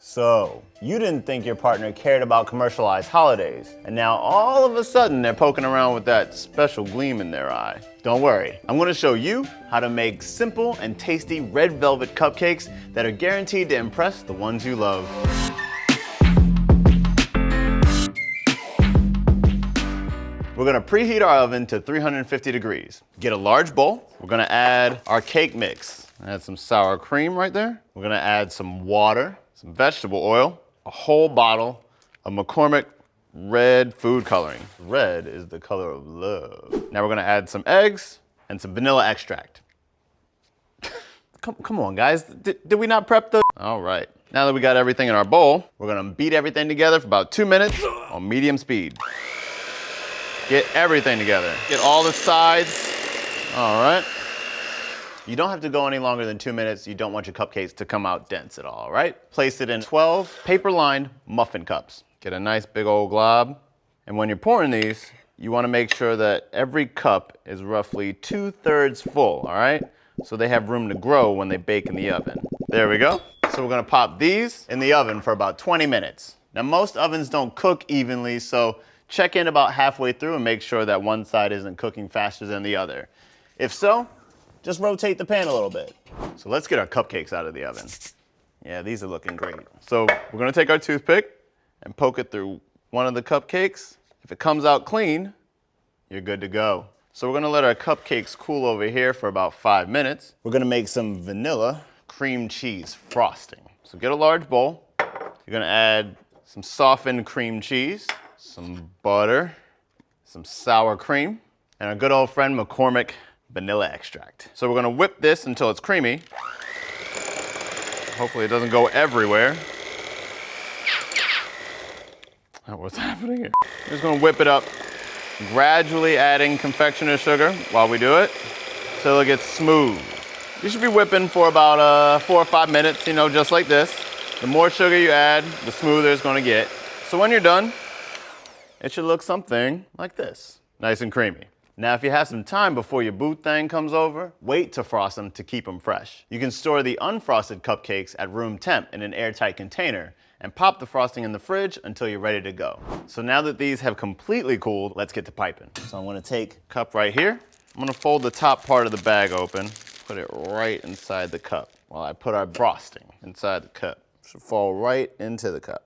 So, you didn't think your partner cared about commercialized holidays, and now all of a sudden they're poking around with that special gleam in their eye. Don't worry, I'm gonna show you how to make simple and tasty red velvet cupcakes that are guaranteed to impress the ones you love. We're gonna preheat our oven to 350 degrees. Get a large bowl. We're gonna add our cake mix. Add some sour cream right there. We're gonna add some water, some vegetable oil, a whole bottle of McCormick red food coloring. Red is the color of love. Now we're gonna add some eggs and some vanilla extract. Come on, guys. Did we not prep the? All right. Now that we got everything in our bowl, we're gonna beat everything together for about 2 minutes on medium speed. Get everything together. Get all the sides. All right. You don't have to go any longer than 2 minutes. You don't want your cupcakes to come out dense at all, right? Place it in 12 paper-lined muffin cups. Get a nice big old glob. And when you're pouring these, you wanna make sure that every cup is roughly 2/3 full, all right? So they have room to grow when they bake in the oven. There we go. So we're gonna pop these in the oven for about 20 minutes. Now most ovens don't cook evenly, so check in about halfway through and make sure that one side isn't cooking faster than the other. If so, just rotate the pan a little bit. So let's get our cupcakes out of the oven. Yeah, these are looking great. So we're gonna take our toothpick and poke it through one of the cupcakes. If it comes out clean, you're good to go. So we're gonna let our cupcakes cool over here for about 5 minutes. We're gonna make some vanilla cream cheese frosting. So get a large bowl. You're gonna add some softened cream cheese, some butter, some sour cream, and our good old friend McCormick vanilla extract. So we're gonna whip this until it's creamy. Hopefully it doesn't go everywhere. What's happening here? We're just gonna whip it up, gradually adding confectioner sugar while we do it, till it gets smooth. You should be whipping for about 4 or 5 minutes, you know, just like this. The more sugar you add, the smoother it's gonna get. So when you're done, it should look something like this, nice and creamy. Now, if you have some time before your boo thing comes over, wait to frost them to keep them fresh. You can store the unfrosted cupcakes at room temp in an airtight container and pop the frosting in the fridge until you're ready to go. So now that these have completely cooled, let's get to piping. So I'm gonna take a cup right here. I'm gonna fold the top part of the bag open, put it right inside the cup while I put our frosting inside the cup. It should fall right into the cup.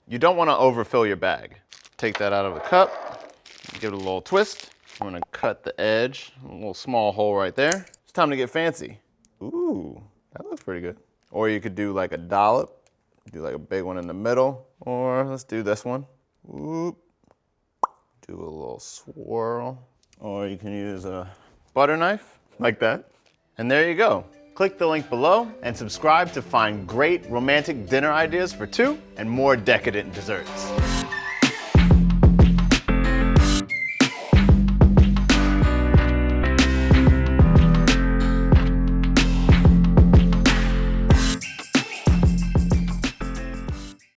You don't wanna overfill your bag. Take that out of the cup, give it a little twist. I'm gonna cut the edge, a little small hole right there. It's time to get fancy. Ooh, that looks pretty good. Or you could do like a dollop, do like a big one in the middle, or let's do this one. Whoop. Do a little swirl. Or you can use a butter knife, like that. And there you go. Click the link below and subscribe to find great romantic dinner ideas for two and more decadent desserts.